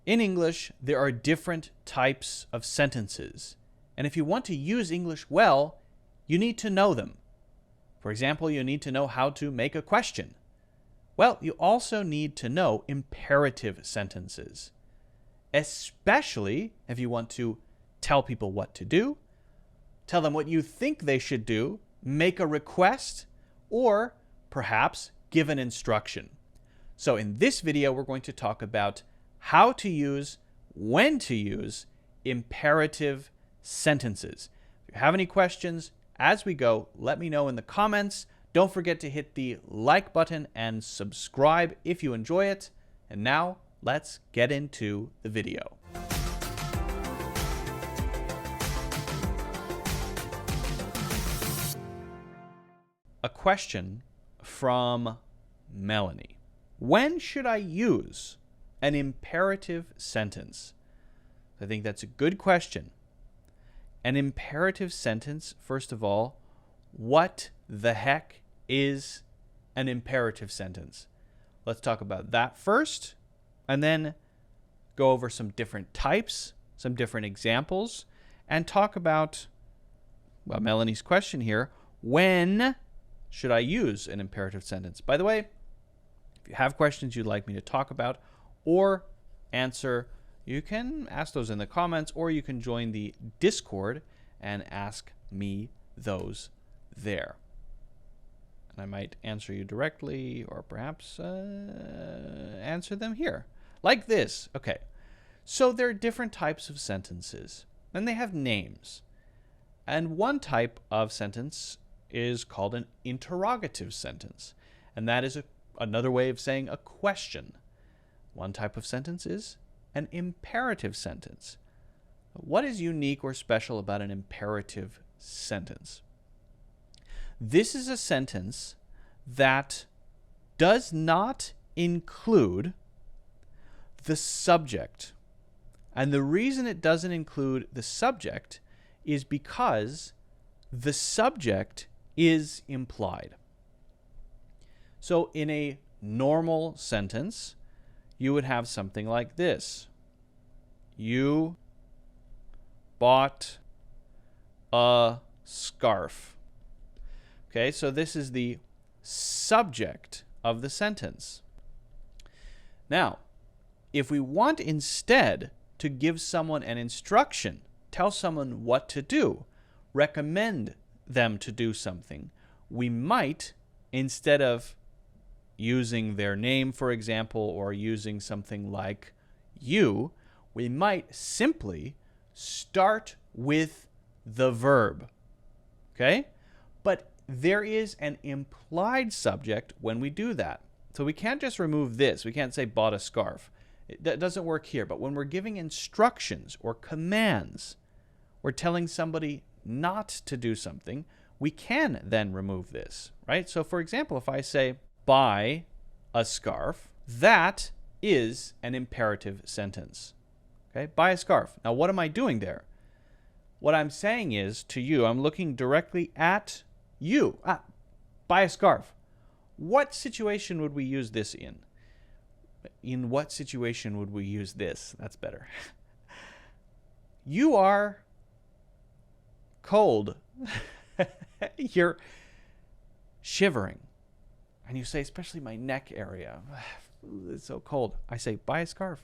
In English, there are different types of sentences. And if you want to use English well, you need to know them. For example, you need to know how to make a question. Well, you also need to know imperative sentences, especially if you want to tell people what to do, tell them what you think they should do, make a request, or perhaps give an instruction. So in this video, we're going to talk about how to use, when to use imperative sentences. If you have any questions as we go, let me know in the comments. Don't forget to hit the like button and subscribe if you enjoy it. And now let's get into the video. A question from Melanie. When should I use an imperative sentence? I think that's a good question. An imperative sentence, first of all, what the heck is an imperative sentence? Let's talk about that first, and then go over some different types, some different examples, and talk about, well, Melanie's question here, when should I use an imperative sentence? By the way, if you have questions you'd like me to talk about or answer, you can ask those in the comments, or you can join the Discord and ask me those there. And I might answer you directly, or perhaps answer them here. Like this. Okay. So there are different types of sentences, and they have names. And one type of sentence is called an interrogative sentence. And that is another way of saying a question. One type of sentence is an imperative sentence. What is unique or special about an imperative sentence? This is a sentence that does not include the subject. And the reason it doesn't include the subject is because the subject is implied. So in a normal sentence, you would have something like this. You bought a scarf. Okay, so this is the subject of the sentence. Now, if we want instead to give someone an instruction, tell someone what to do, recommend them to do something, we might, instead of using their name, for example, or using something like you, we might simply start with the verb. Okay? But there is an implied subject when we do that. So we can't just remove this. We can't say bought a scarf. That doesn't work here. But when we're giving instructions or commands, we're telling somebody not to do something, we can then remove this, right? So for example, if I say buy a scarf, that is an imperative sentence. Okay, buy a scarf. Now, what am I doing there? What I'm saying is to you, I'm looking directly at you. Buy a scarf. What situation would we use this in? In what situation would we use this? That's better. You are cold. You're shivering. And you say, especially my neck area, it's so cold. I say, buy a scarf.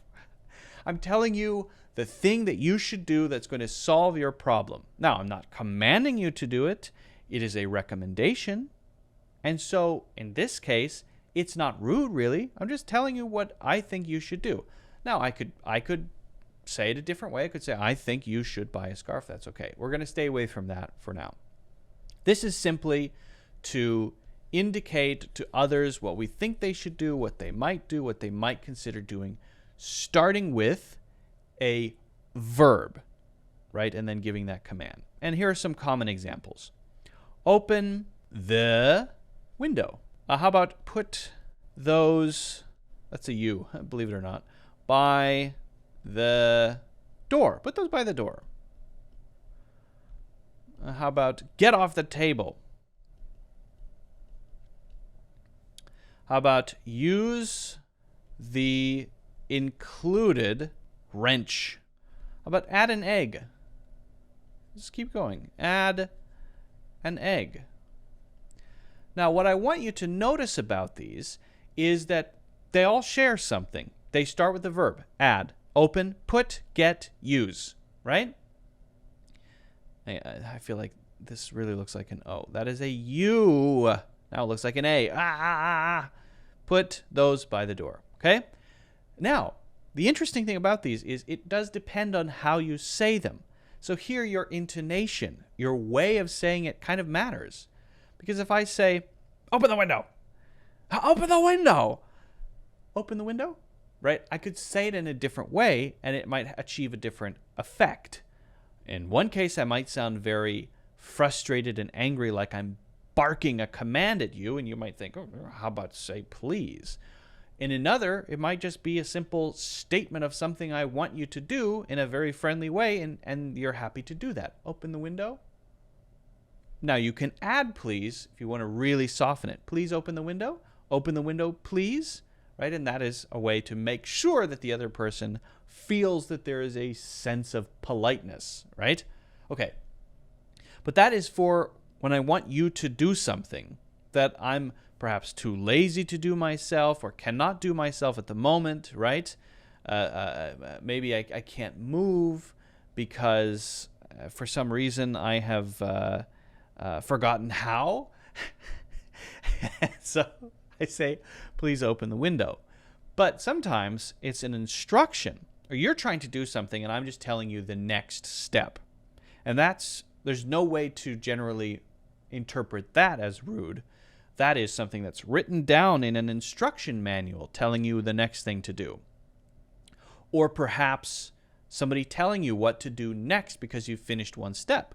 I'm telling you the thing that you should do that's going to solve your problem. Now, I'm not commanding you to do it. It is a recommendation. And so, in this case, it's not rude, really. I'm just telling you what I think you should do. Now, I could say it a different way. I could say, I think you should buy a scarf. That's okay. We're going to stay away from that for now. This is simply to indicate to others what we think they should do, what they might do, what they might consider doing, starting with a verb, right? And then giving that command. And here are some common examples. Open the window. How about put those, that's a you, believe it or not, by the door. Put those by the door. How about get off the table? How about use the included wrench. How about add an egg? Just keep going. Add an egg. Now, what I want you to notice about these is that they all share something. They start with the verb, add, open, put, get, use, right? I feel like this really looks like an O. That is a U. Now it looks like an A. Put those by the door, okay? Now, the interesting thing about these is it does depend on how you say them. So here your intonation, your way of saying it kind of matters. Because if I say, open the window, open the window, open the window, right? I could say it in a different way and it might achieve a different effect. In one case, I might sound very frustrated and angry, like I'm barking a command at you, and you might think, oh, how about say please? In another, it might just be a simple statement of something I want you to do in a very friendly way, and you're happy to do that. Open the window. Now, you can add please if you want to really soften it. Please open the window. Open the window, please. Right? And that is a way to make sure that the other person feels that there is a sense of politeness, right? Okay. But that is for when I want you to do something that I'm perhaps too lazy to do myself or cannot do myself at the moment, right? Maybe I can't move because for some reason I have forgotten how. So I say, please open the window. But sometimes it's an instruction, or you're trying to do something and I'm just telling you the next step. And there's no way to generally interpret that as rude. That is something that's written down in an instruction manual telling you the next thing to do. Or perhaps somebody telling you what to do next because you've finished one step.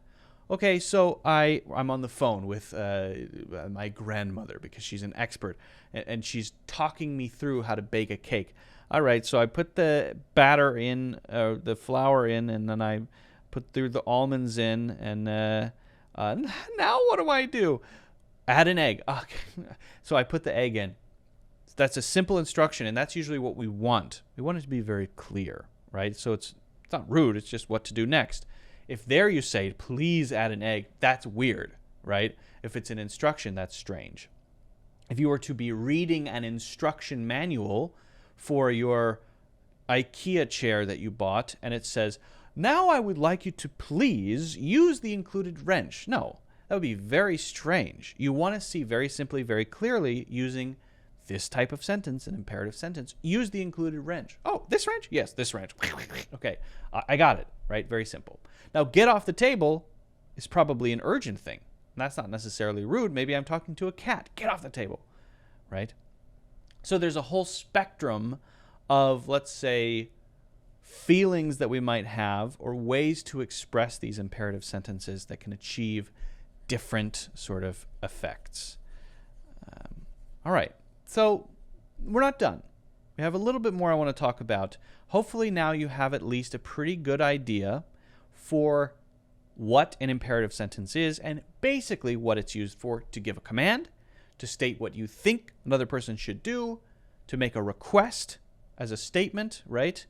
Okay, so I'm on the phone with my grandmother because she's an expert, and she's talking me through how to bake a cake. All right, so I put the batter in, the flour in, and then I put through the almonds in, and now what do I do? Add an egg. Okay. So I put the egg in. That's a simple instruction, and that's usually what we want. We want it to be very clear, right? So it's not rude, it's just what to do next. If there you say, please add an egg, that's weird, right? If it's an instruction, that's strange. If you were to be reading an instruction manual for your IKEA chair that you bought, and it says, now I would like you to please use the included wrench. No, that would be very strange. You want to see very simply, very clearly, using this type of sentence, an imperative sentence, use the included wrench. Oh, this wrench? Yes, this wrench. Okay, I got it, right? Very simple. Now, get off the table is probably an urgent thing. That's not necessarily rude. Maybe I'm talking to a cat. Get off the table, right? So there's a whole spectrum of, let's say, feelings that we might have or ways to express these imperative sentences that can achieve different sort of effects. All right. So we're not done. We have a little bit more I want to talk about. Hopefully now you have at least a pretty good idea for what an imperative sentence is and basically what it's used for: to give a command, to state what you think another person should do, to make a request as a statement, right?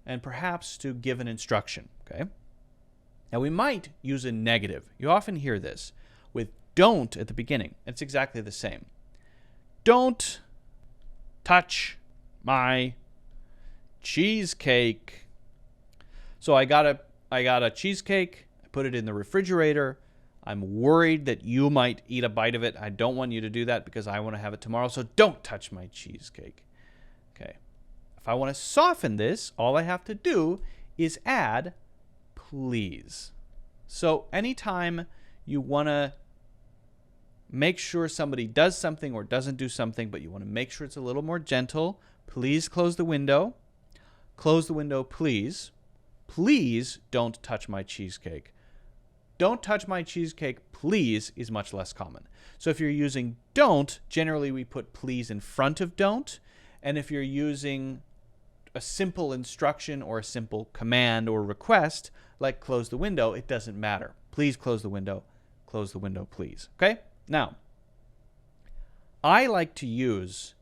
And perhaps to give an instruction, okay? Now we might use a negative. You often hear this with don't at the beginning. It's exactly the same. Don't touch my cheesecake. So I got a cheesecake. I put it in the refrigerator. I'm worried that you might eat a bite of it. I don't want you to do that because I want to have it tomorrow. So don't touch my cheesecake. Okay. If I want to soften this, all I have to do is add please. So anytime you want to make sure somebody does something or doesn't do something, but you want to make sure it's a little more gentle, please close the window. Close the window, please. Please don't touch my cheesecake. Don't touch my cheesecake, please, is much less common. So if you're using don't, generally we put please in front of don't. And if you're using a simple instruction or a simple command or request, like close the window, it doesn't matter. Please close the window. Close the window, please. Okay? Now, I like to use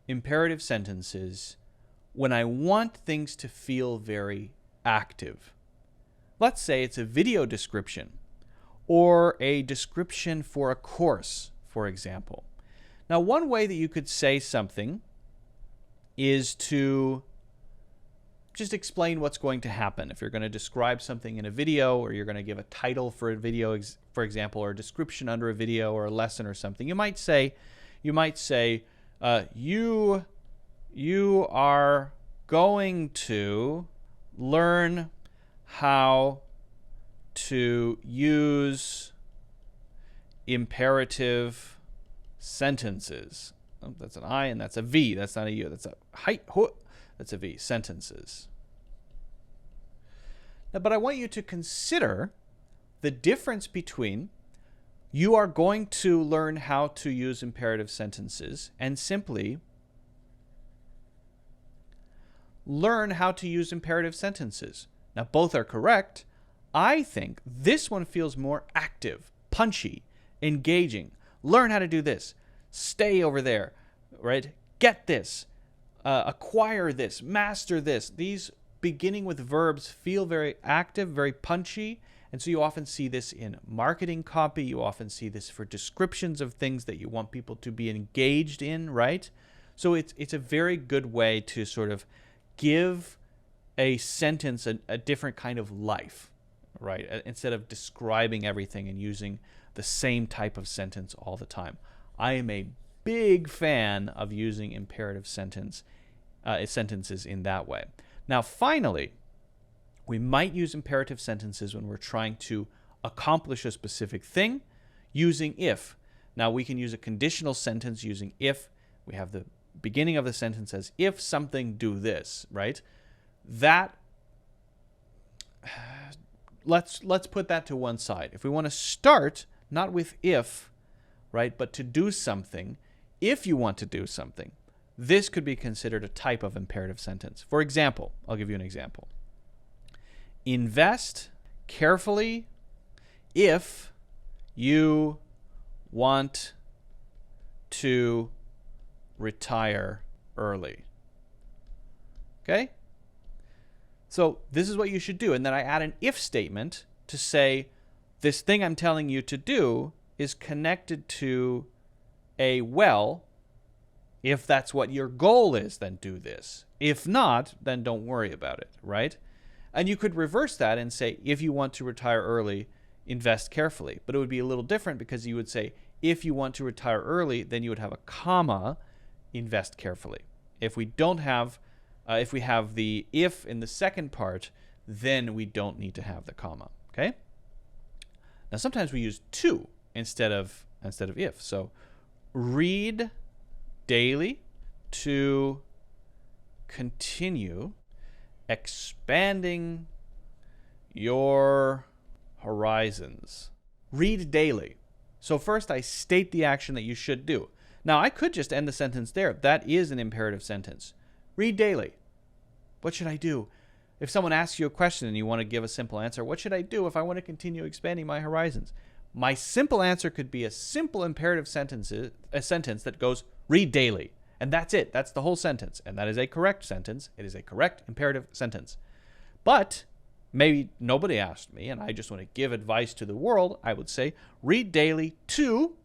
imperative sentences when I want things to feel very active. Let's say it's a video description or a description for a course, for example. Now, one way that you could say something is to just explain what's going to happen. If you're going to describe something in a video, or you're going to give a title for a video, for example, or a description under a video or a lesson or something, you might say, you are going to learn how to use imperative sentences. Oh, that's an I and that's a V. That's not a U. That's a height. That's a V. Sentences. Now, but I want you to consider the difference between you are going to learn how to use imperative sentences and simply learn how to use imperative sentences. Now, both are correct. I think this one feels more active, punchy, engaging. Learn how to do this. Stay over there, right? Get this. Acquire this. Master this. These beginning with verbs feel very active, very punchy. And so you often see this in marketing copy. You often see this for descriptions of things that you want people to be engaged in, right? So it's a very good way to sort of give a sentence a different kind of life, right? Instead of describing everything and using the same type of sentence all the time. I am a big fan of using imperative sentences in that way. Now, finally, we might use imperative sentences when we're trying to accomplish a specific thing using if. Now, we can use a conditional sentence using if. We have the beginning of the sentence as if something do this, right? That, let's put that to one side. If we want to start not with if, right, but to do something, if you want to do something, this could be considered a type of imperative sentence. For example, I'll give you an example. Invest carefully if you want to retire early. Okay? So this is what you should do. And then I add an if statement to say this thing I'm telling you to do is connected to a well. If that's what your goal is, then do this. If not, then don't worry about it, right? And you could reverse that and say, if you want to retire early, invest carefully. But it would be a little different because you would say, if you want to retire early, then you would have a comma, invest carefully. If we don't have, if we have the if in the second part, then we don't need to have the comma, okay? Now, sometimes we use to instead of if. So read daily to continue expanding your horizons. Read daily. So first I state the action that you should do. Now I could just end the sentence there. That is an imperative sentence. Read daily. What should I do? If someone asks you a question and you want to give a simple answer, what should I do if I want to continue expanding my horizons? My simple answer could be a simple imperative sentence, a sentence that goes, read daily. And that's it. That's the whole sentence. And that is a correct sentence. It is a correct imperative sentence. But maybe nobody asked me and I just want to give advice to the world. I would say, read daily to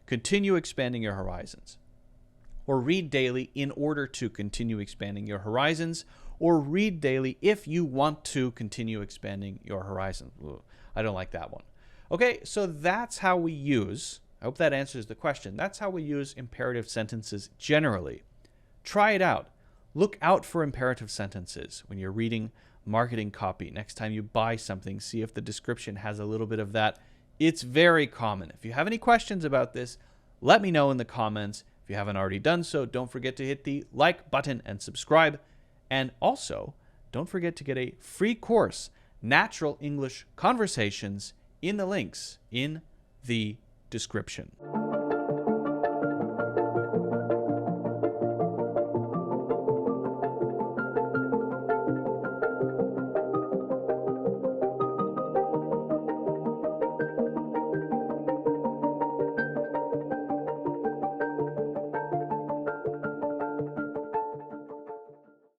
continue expanding your horizons. Or read daily in order to continue expanding your horizons. Or read daily if you want to continue expanding your horizons. Ooh, I don't like that one. Okay, so that's how we use, I hope that answers the question. That's how we use imperative sentences generally. Try it out. Look out for imperative sentences when you're reading marketing copy. Next time you buy something, see if the description has a little bit of that. It's very common. If you have any questions about this, let me know in the comments. If you haven't already done so, don't forget to hit the like button and subscribe. And also, don't forget to get a free course, Natural English Conversations, in the links in the description.